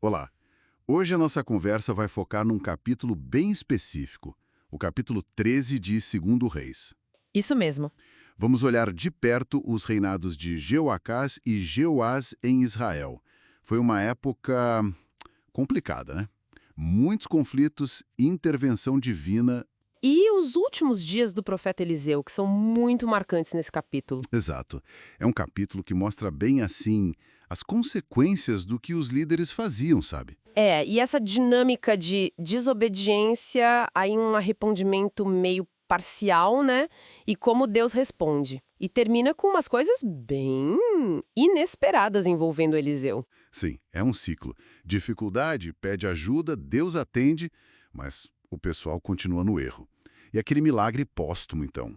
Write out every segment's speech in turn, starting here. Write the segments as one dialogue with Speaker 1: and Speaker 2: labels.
Speaker 1: Olá! Hoje a nossa conversa vai focar num capítulo bem específico, o capítulo 13 de Segundo Reis.
Speaker 2: Isso mesmo.
Speaker 1: Vamos olhar de perto os reinados de Jeoacás e Jeoás em Israel. Foi uma época complicada, né? Muitos conflitos, intervenção divina.
Speaker 2: E os últimos dias do profeta Eliseu, que são muito marcantes nesse capítulo.
Speaker 1: Exato. É um capítulo que mostra bem assim as consequências do que os líderes faziam, sabe?
Speaker 2: E essa dinâmica de desobediência, aí um arrependimento meio parcial, né? E como Deus responde. E termina com umas coisas bem inesperadas envolvendo Eliseu.
Speaker 1: Sim, é um ciclo. Dificuldade, pede ajuda, Deus atende, mas o pessoal continua no erro. E aquele milagre póstumo, então.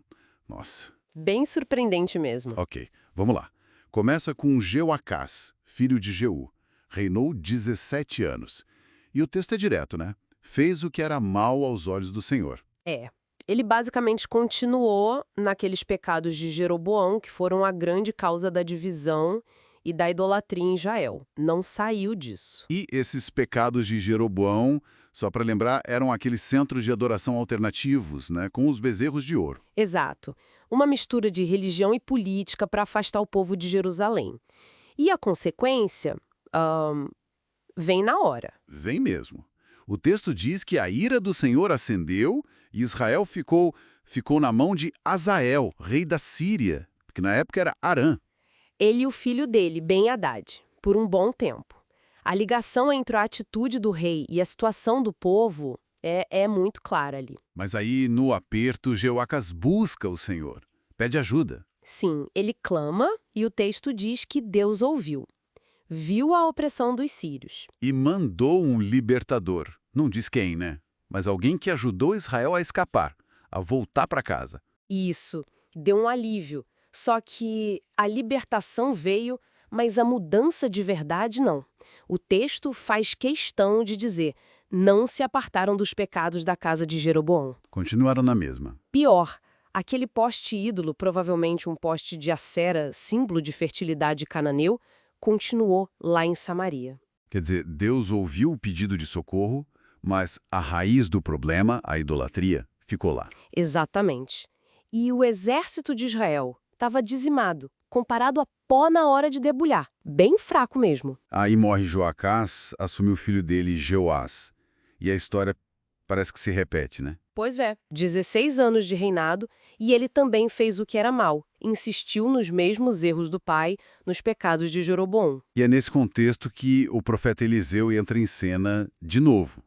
Speaker 1: Nossa.
Speaker 2: Bem surpreendente mesmo.
Speaker 1: Ok, vamos lá. Começa com Jeoacás, filho de Jeú. Reinou 17 anos. E o texto é direto, né? Fez o que era mal aos olhos do Senhor.
Speaker 2: Ele basicamente continuou naqueles pecados de Jeroboão, que foram a grande causa da divisão e da idolatria em Israel. Não saiu disso.
Speaker 1: E esses pecados de Jeroboão, só para lembrar, eram aqueles centros de adoração alternativos, né? Com os bezerros de ouro.
Speaker 2: Exato. Uma mistura de religião e política para afastar o povo de Jerusalém. E a consequência, vem na hora.
Speaker 1: Vem mesmo. O texto diz que a ira do Senhor acendeu e Israel ficou na mão de Azael, rei da Síria, que na época era Arã.
Speaker 2: Ele e o filho dele, Ben-Hadad, por um bom tempo. A ligação entre a atitude do rei e a situação do povo é muito clara ali.
Speaker 1: Mas aí, no aperto, Jeoacás busca o Senhor, pede ajuda.
Speaker 2: Sim, ele clama e o texto diz que Deus ouviu. Viu a opressão dos sírios.
Speaker 1: E mandou um libertador. Não diz quem, né? Mas alguém que ajudou Israel a escapar, a voltar para casa.
Speaker 2: Isso, deu um alívio. Só que a libertação veio, mas a mudança de verdade não. O texto faz questão de dizer: não se apartaram dos pecados da casa de Jeroboão.
Speaker 1: Continuaram na mesma.
Speaker 2: Pior, aquele poste ídolo, provavelmente um poste de Acera, símbolo de fertilidade cananeu, continuou lá em Samaria.
Speaker 1: Quer dizer, Deus ouviu o pedido de socorro, mas a raiz do problema, a idolatria, ficou lá.
Speaker 2: Exatamente. E o exército de Israel estava dizimado, comparado a pó na hora de debulhar. Bem fraco mesmo.
Speaker 1: Aí morre Joacás, assumiu o filho dele, Jeoás. E a história parece que se repete, né?
Speaker 2: Pois é, 16 anos de reinado, e ele também fez o que era mal, insistiu nos mesmos erros do pai, nos pecados de Jeroboão.
Speaker 1: E é nesse contexto que o profeta Eliseu entra em cena de novo,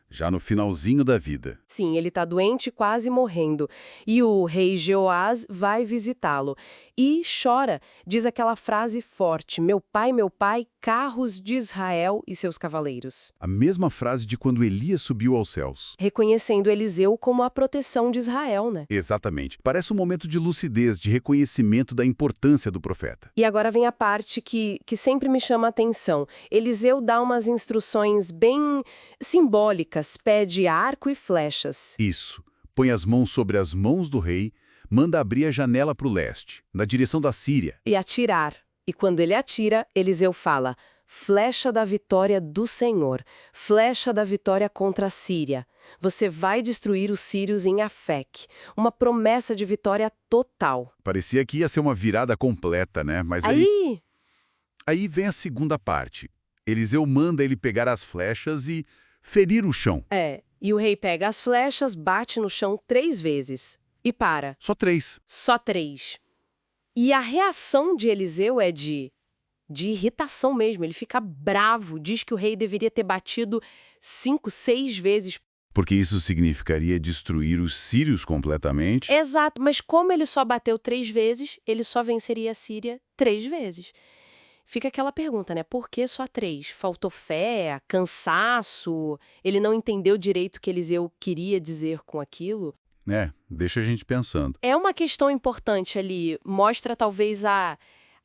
Speaker 1: já no finalzinho da vida.
Speaker 2: Sim, ele está doente, quase morrendo, e o rei Jeoás vai visitá-lo. E chora, diz aquela frase forte: meu pai, carros de Israel e seus cavaleiros.
Speaker 1: A mesma frase de quando Elias subiu aos céus.
Speaker 2: Reconhecendo Eliseu como a proteção de Israel, né?
Speaker 1: Exatamente. Parece um momento de lucidez, de reconhecimento da importância do profeta.
Speaker 2: E agora vem a parte que sempre me chama a atenção. Eliseu dá umas instruções bem simbólicas, pede arco e flechas.
Speaker 1: Isso. Põe as mãos sobre as mãos do rei, manda abrir a janela para o leste, na direção da Síria.
Speaker 2: E atirar. E quando ele atira, Eliseu fala: flecha da vitória do Senhor, flecha da vitória contra a Síria. Você vai destruir os sírios em Afec. Uma promessa de vitória total.
Speaker 1: Parecia que ia ser uma virada completa, né? Mas aí vem a segunda parte. Eliseu manda ele pegar as flechas e ferir o chão.
Speaker 2: E o rei pega as flechas, bate no chão 3 vezes. E para.
Speaker 1: Só 3.
Speaker 2: Só 3. E a reação de Eliseu é de irritação mesmo. Ele fica bravo, diz que o rei deveria ter batido 5, 6 vezes.
Speaker 1: Porque isso significaria destruir os sírios completamente.
Speaker 2: Exato, mas como ele só bateu 3 vezes, ele só venceria a Síria 3 vezes. Fica aquela pergunta, né? Por que só 3? Faltou fé, cansaço? Ele não entendeu direito o que Eliseu queria dizer com aquilo?
Speaker 1: Deixa a gente pensando.
Speaker 2: É uma questão importante ali. Mostra talvez a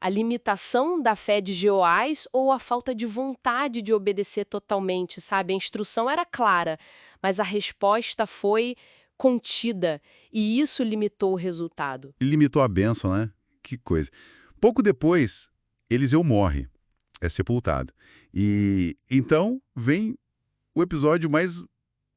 Speaker 2: limitação da fé de Jeoás ou a falta de vontade de obedecer totalmente, sabe? A instrução era clara, mas a resposta foi contida e isso limitou o resultado.
Speaker 1: Limitou a bênção, né? Que coisa. Pouco depois, Eliseu morre. É sepultado. E então vem o episódio mais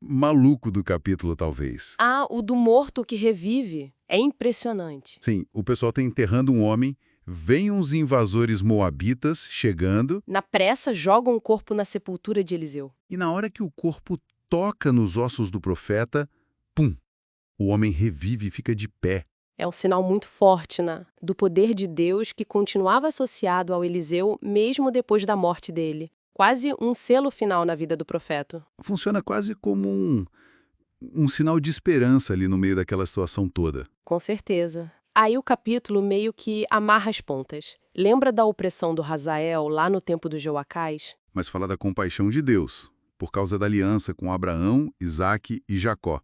Speaker 1: maluco do capítulo, talvez.
Speaker 2: Ah, o do morto que revive. É impressionante.
Speaker 1: Sim, o pessoal está enterrando um homem, vem uns invasores moabitas chegando,
Speaker 2: Na pressa, jogam o corpo na sepultura de Eliseu.
Speaker 1: e na hora que o corpo toca nos ossos do profeta, pum! O homem revive e fica de pé.
Speaker 2: É um sinal muito forte, né? Do poder de Deus que continuava associado ao Eliseu mesmo depois da morte dele. Quase um selo final na vida do profeta.
Speaker 1: Funciona quase como um sinal de esperança ali no meio daquela situação toda.
Speaker 2: Com certeza. Aí o capítulo meio que amarra as pontas. Lembra da opressão do Hazael lá no tempo do Joacás?
Speaker 1: Mas fala da compaixão de Deus, por causa da aliança com Abraão, Isaque e Jacó.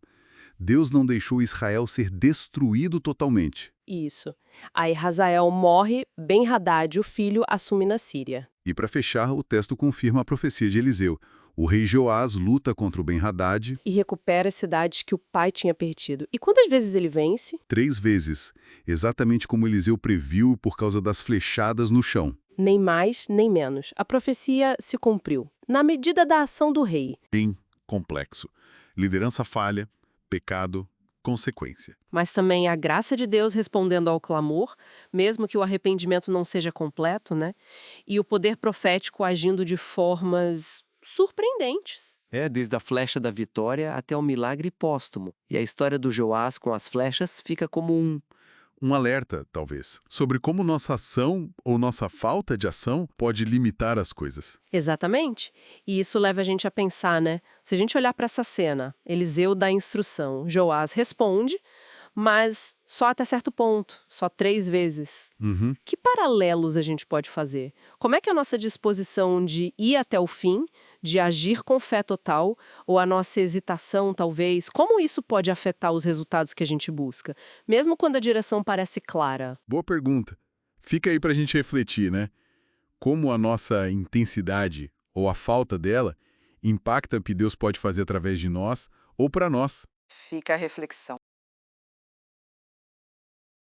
Speaker 1: Deus não deixou Israel ser destruído totalmente.
Speaker 2: Isso. Aí Hazael morre, Ben-Hadad, o filho, assume na Síria.
Speaker 1: E para fechar, o texto confirma a profecia de Eliseu. O rei Joás luta contra o Ben-Hadad
Speaker 2: E recupera as cidades que o pai tinha perdido. E quantas vezes ele vence?
Speaker 1: 3 vezes, exatamente como Eliseu previu por causa das flechadas no chão.
Speaker 2: Nem mais, nem menos. A profecia se cumpriu. Na medida da ação do rei.
Speaker 1: Bem complexo. Liderança falha, pecado, consequência.
Speaker 2: Mas também a graça de Deus respondendo ao clamor, mesmo que o arrependimento não seja completo, né? E o poder profético agindo de formas surpreendentes.
Speaker 3: Desde a flecha da vitória até o milagre póstumo. E a história do Joás com as flechas fica como
Speaker 1: Um alerta, talvez, sobre como nossa ação ou nossa falta de ação pode limitar as coisas.
Speaker 2: Exatamente. E isso leva a gente a pensar, né? Se a gente olhar para essa cena, Eliseu dá instrução, Joás responde, mas só até certo ponto, só 3 vezes.
Speaker 1: Uhum.
Speaker 2: Que paralelos a gente pode fazer? Como é que a nossa disposição de ir até o fim, de agir com fé total, ou a nossa hesitação, talvez, como isso pode afetar os resultados que a gente busca, mesmo quando a direção parece clara?
Speaker 1: Boa pergunta. Fica aí para a gente refletir, né? Como a nossa intensidade ou a falta dela impacta o que Deus pode fazer através de nós ou para nós.
Speaker 4: Fica a reflexão.